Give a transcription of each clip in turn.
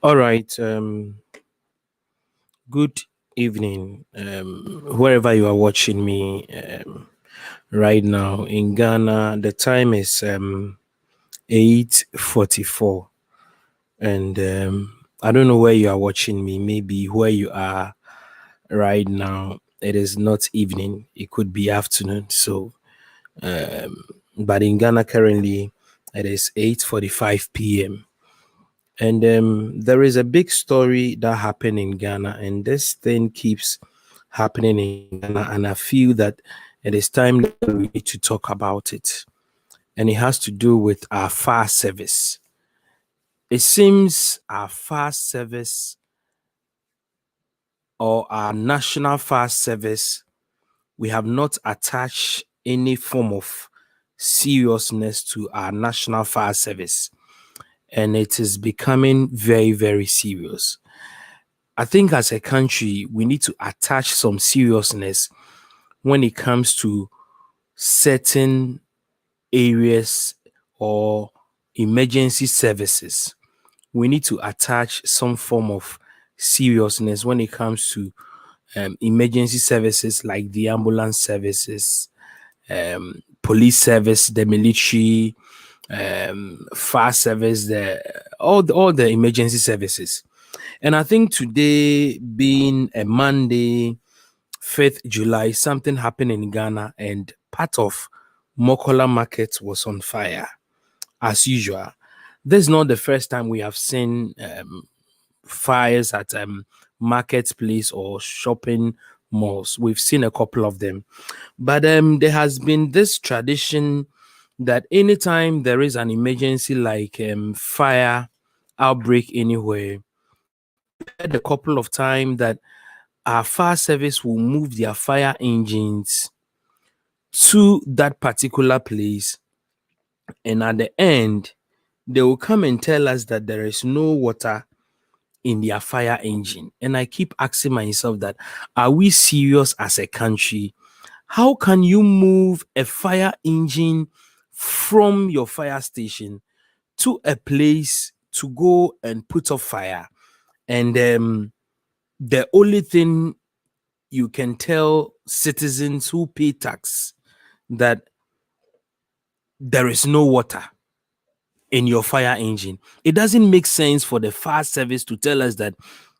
All right. Good evening. Wherever you are watching me right now in Ghana, the time is 8:44, and I don't know where you are watching me. Maybe where you are right now, it is not evening. It could be afternoon. But in Ghana currently, it is 8:45 p.m. And there is a big story that happened in Ghana, and this thing keeps happening in Ghana. And I feel that it is time that we need to talk about it. And it has to do with our fire service. It seems our fire service or our national fire service, we have not attached any form of seriousness to our national fire service. And it is becoming very, very serious. I think as a country, we need to attach some seriousness when it comes to certain areas or emergency services. We need to attach some form of seriousness when it comes to emergency services like the ambulance services, police service, the military, fire service, all the emergency services. And I think today being a Monday, 5th July, something happened in Ghana and part of Mokola market was on fire as usual. This is not the first time we have seen fires at marketplace or shopping malls. We've seen a couple of them. But there has been this tradition that anytime there is an emergency like fire outbreak anywhere, we've heard a couple of times that our fire service will move their fire engines to that particular place, and at the end they will come and tell us that there is no water in their fire engine. And I keep asking myself that, are we serious as a country? How can you move a fire engine from your fire station to a place to go and put up fire, and the only thing you can tell citizens who pay tax that there is no water in your fire engine? It doesn't make sense for the fire service to tell us that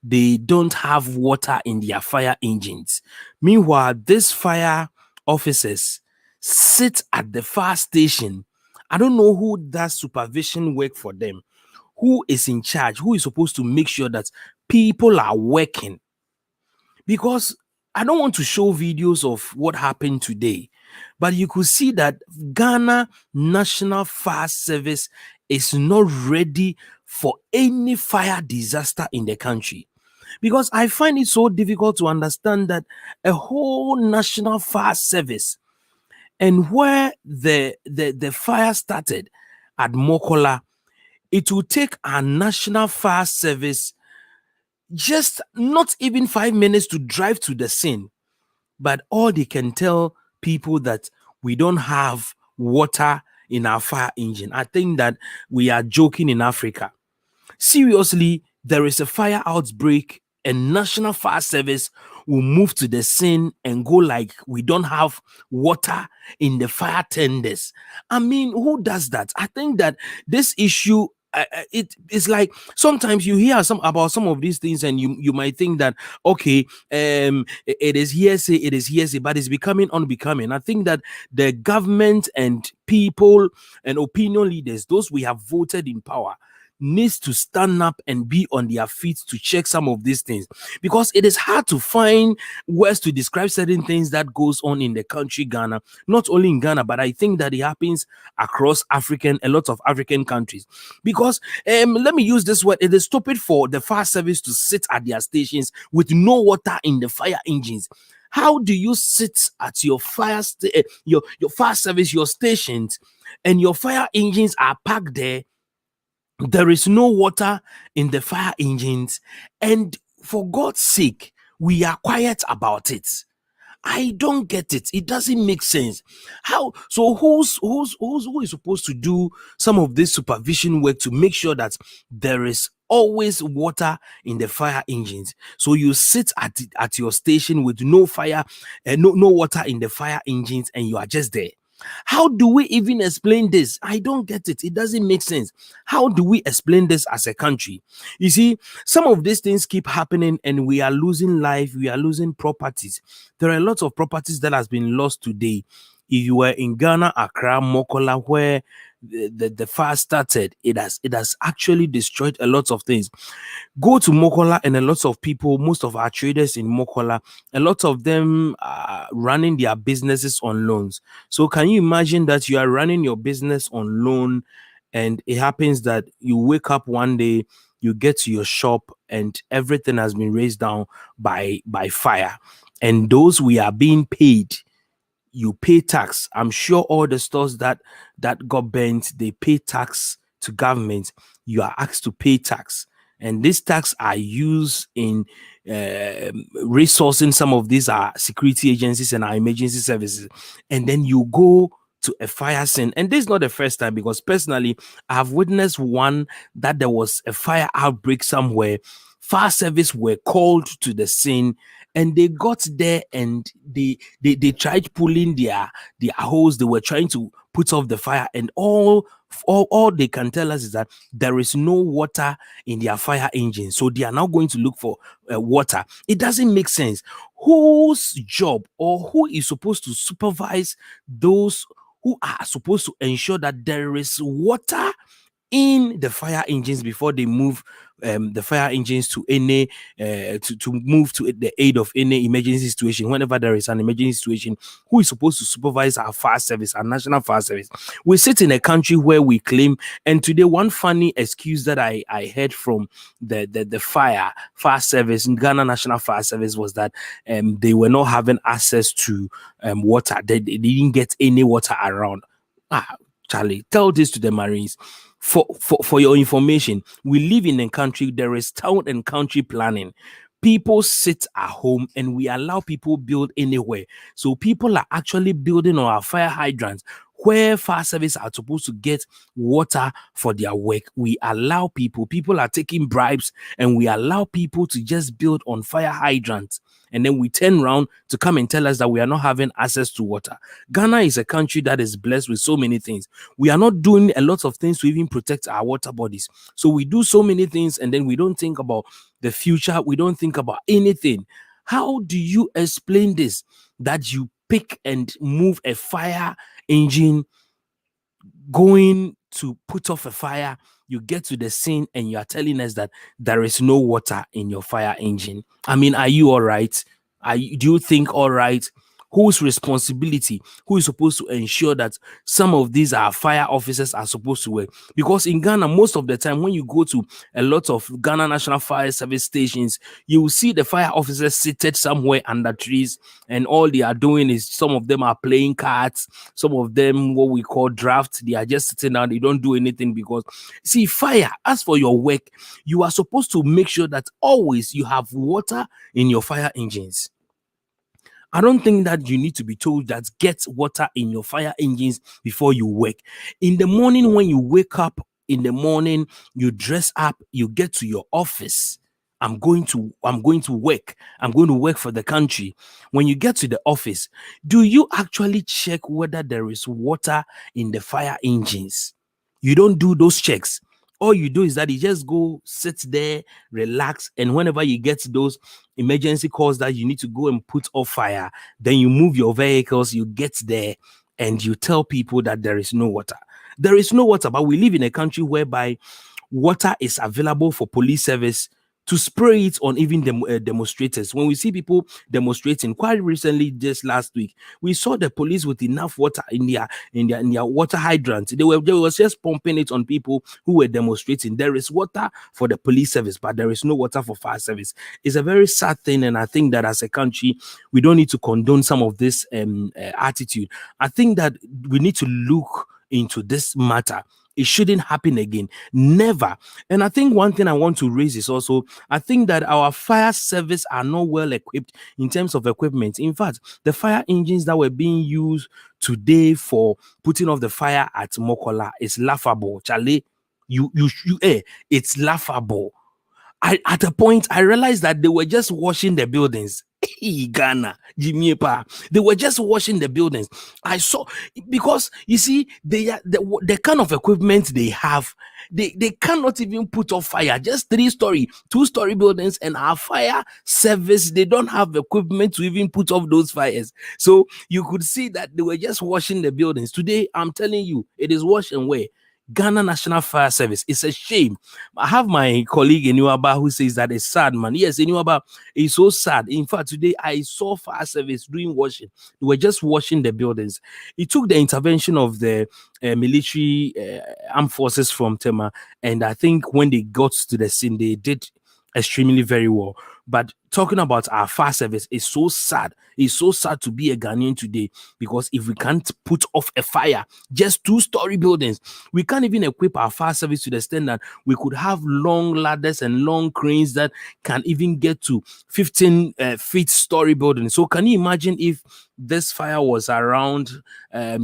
they don't have water in their fire engines. Meanwhile, these fire officers sit at the fire station. I don't know who does supervision work for them. Who is in charge? Who is supposed to make sure that people are working? Because I don't want to show videos of what happened today, but you could see that Ghana National Fire Service is not ready for any fire disaster in the country. Because I find it so difficult to understand that a whole national fire service, and where the fire started at Mokola, it will take our national fire service just not even 5 minutes to drive to the scene, but all they can tell people that we don't have water in our fire engine. I think that we are joking in Africa. Seriously, there is a fire outbreak and national fire service will move to the scene and go like we don't have water in the fire tenders. I mean, who does that? I think that this issue, it is like sometimes you hear some about some of these things and you might think that okay, it is hearsay, but it's becoming unbecoming. I think that the government and people and opinion leaders, those we have voted in power, needs to stand up and be on their feet to check some of these things, because it is hard to find words to describe certain things that goes on in the country Ghana. Not only in Ghana, but I think that it happens across a lot of African countries. Because let me use this word, it is stupid for the fire service to sit at their stations with no water in the fire engines. How do you sit at your your fire service, your stations, and your fire engines are parked there? There is no water in the fire engines, and for God's sake, we are quiet about it. I don't get it. It doesn't make sense. How? So who is supposed to do some of this supervision work to make sure that there is always water in the fire engines. So you sit at your station with no fire and no water in the fire engines, and you are just there. How do we even explain this? I don't get it. It doesn't make sense. How do we explain this as a country? You see, some of these things keep happening and we are losing life, we are losing properties. There are lots of properties that has been lost today. If you were in Ghana, Accra, Mokola, where the fire started, it has actually destroyed a lot of things. Go to Mokola, and a lot of people, most of our traders in Mokola, a lot of them are running their businesses on loans. So can you imagine that you are running your business on loan, and it happens that you wake up one day, you get to your shop, and everything has been raised down by fire, and those we are being paid, you pay tax. I'm sure all the stores that got burnt, they pay tax to government. You are asked to pay tax, and these tax are used in resourcing some of these security agencies and our emergency services. And then you go to a fire scene, and this is not the first time, because personally I have witnessed one that there was a fire outbreak somewhere. Fire service were called to the scene, and they got there, and they tried pulling their hose. They were trying to put off the fire, and all they can tell us is that there is no water in their fire engine, so they are now going to look for water. It doesn't make sense. Whose job, or who is supposed to supervise those who are supposed to ensure that there is water in the fire engines before they move the fire engines to any to move to the aid of any emergency situation? Whenever there is an emergency situation, who is supposed to supervise our fire service, our national fire service? We sit in a country where we claim, and today one funny excuse that I heard from the fire service in Ghana National Fire Service was that they were not having access to water. They didn't get any water around. Charlie, tell this to the Marines. For your information, we live in a country, there is town and country planning. People sit at home and we allow people build anywhere. So people are actually building on our fire hydrants where fire service are supposed to get water for their work. We allow people are taking bribes, and we allow people to just build on fire hydrants. And then we turn around to come and tell us that we are not having access to water. Ghana is a country that is blessed with so many things. We are not doing a lot of things to even protect our water bodies. So we do so many things, and then we don't think about the future. We don't think about anything. How do you explain this? That you pick and move a fire engine going to put off a fire, you get to the scene and you are telling us that there is no water in your fire engine. I mean, are you all right? Do you think all right? Whose responsibility? Who is supposed to ensure that some of these fire officers are supposed to work? Because in Ghana, most of the time, when you go to a lot of Ghana National Fire Service stations, you will see the fire officers seated somewhere under trees, and all they are doing is, some of them are playing cards, some of them what we call draft. They are just sitting down, they don't do anything. Because see, fire, as for your work, you are supposed to make sure that always you have water in your fire engines. I don't think that you need to be told that get water in your fire engines before you work. In the morning, when you wake up in the morning, you dress up, you get to your office. I'm going to work. I'm going to work for the country. When you get to the office, do you actually check whether there is water in the fire engines? You don't do those checks. All you do is that you just go sit there, relax, and whenever you get those emergency calls that you need to go and put off fire, then you move your vehicles, you get there, and you tell people that there is no water. There is no water, but we live in a country whereby water is available for police service to spray it on even demonstrators. When we see people demonstrating, quite recently, just last week, we saw the police with enough water in their water hydrants. They were just pumping it on people who were demonstrating. There is water for the police service, but there is no water for fire service. It's a very sad thing, and I think that as a country, we don't need to condone some of this attitude. I think that we need to look into this matter. It shouldn't happen again. Never. And I think one thing I want to raise is also, I think that our fire service are not well equipped in terms of equipment. In fact, the fire engines that were being used today for putting off the fire at Mokola is laughable. Charlie, It's laughable. At a point I realized that they were just washing the buildings. Ghana, Jamaica, they were just washing the buildings. I saw, because you see, the kind of equipment they have, they cannot even put off fire. Just 3-story, 2-story buildings, and our fire service, they don't have equipment to even put off those fires. So you could see that they were just washing the buildings. Today, I'm telling you, it is wash and wear. Ghana National Fire Service. It's a shame. I have my colleague in Inuaba who says that it's sad, man. Yes, in Inuaba, it's so sad. In fact, today I saw fire service doing washing. They were just washing the buildings. It took the intervention of the military armed forces from Tema, and I think when they got to the scene, they did extremely very well. But talking about our fire service is so sad. It's so sad to be a Ghanaian today, because if we can't put off a fire, just 2-story buildings, we can't even equip our fire service to the extent that we could have long ladders and long cranes that can even get to 15 feet story buildings. So can you imagine if this fire was around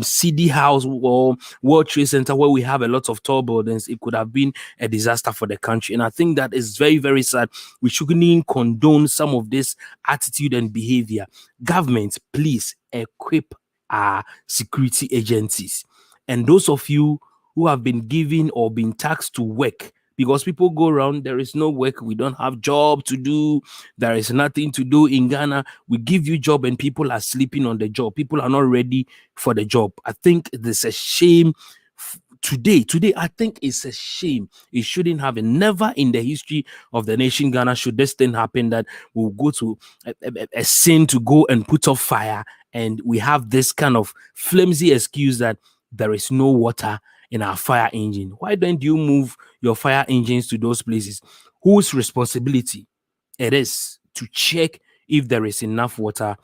CD House or World Trade Center, where we have a lot of tall buildings? It could have been a disaster for the country. And I think that is very, very sad. We shouldn't even condone some of this attitude and behavior. Government, please equip our security agencies. And those of you who have been given or been taxed to work, because people go around, there is no work, we don't have job to do, there is nothing to do in Ghana. We give you job and people are sleeping on the job. People are not ready for the job. I think there's a shame. Today, I think it's a shame. It shouldn't happen. Never in the history of the nation Ghana should this thing happen, that we'll go to a sin to go and put off fire, and we have this kind of flimsy excuse that there is no water in our fire engine. Why don't you move your fire engines to those places? Whose responsibility it is to check if there is enough water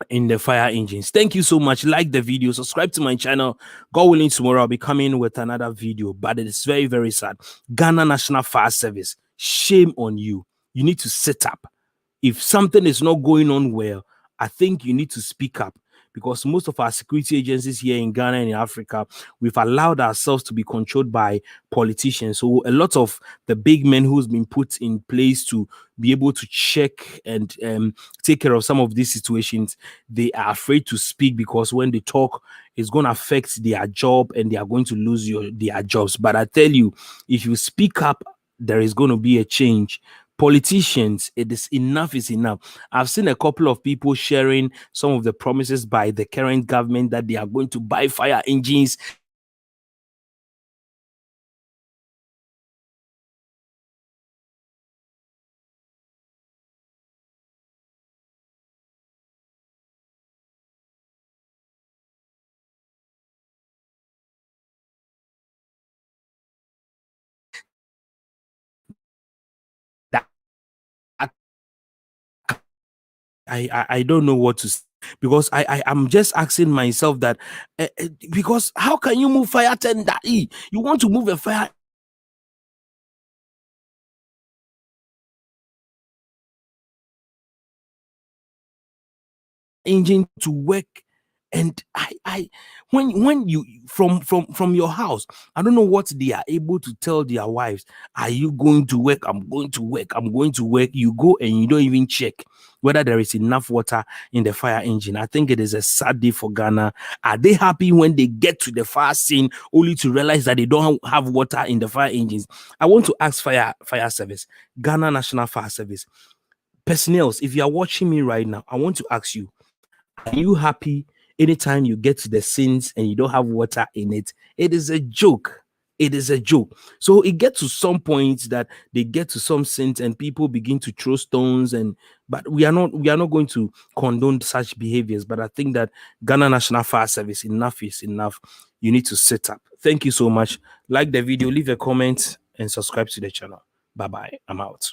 in the fire engines. Thank you so much. Like the video, subscribe to my channel. God willing, tomorrow I'll be coming with another video. But it is very, very sad. Ghana National Fire Service, shame on you. You need to sit up. If something is not going on well, I think you need to speak up, because most of our security agencies here in Ghana and in Africa, we've allowed ourselves to be controlled by politicians. So a lot of the big men who's been put in place to be able to check and take care of some of these situations, they are afraid to speak, because when they talk, it's going to affect their job and they are going to lose their jobs. But I tell you, if you speak up, there is going to be a change. Politicians, it is enough is enough. I've seen a couple of people sharing some of the promises by the current government that they are going to buy fire engines. I don't know what to say, because I'm just asking myself that because how can you move fire tender? You want to move a fire engine to work, and when you from your house, I don't know what they are able to tell their wives. Are you going to work? I'm going to work. I'm going to work. You go and you don't even check whether there is enough water in the fire engine. I think it is a sad day for Ghana. Are they happy when they get to the fire scene only to realize that they don't have water in the fire engines? I want to ask fire service, Ghana National Fire Service personnel, if you are watching me right now, I want to ask you, are you happy anytime you get to the scenes and you don't have water in it? It is a joke. It is a joke. So it gets to some points that they get to some scenes and people begin to throw stones, but we are not going to condone such behaviors. But I think that Ghana National Fire Service, enough is enough. You need to sit up. Thank you so much. Like the video, leave a comment and subscribe to the channel. Bye bye. I'm out.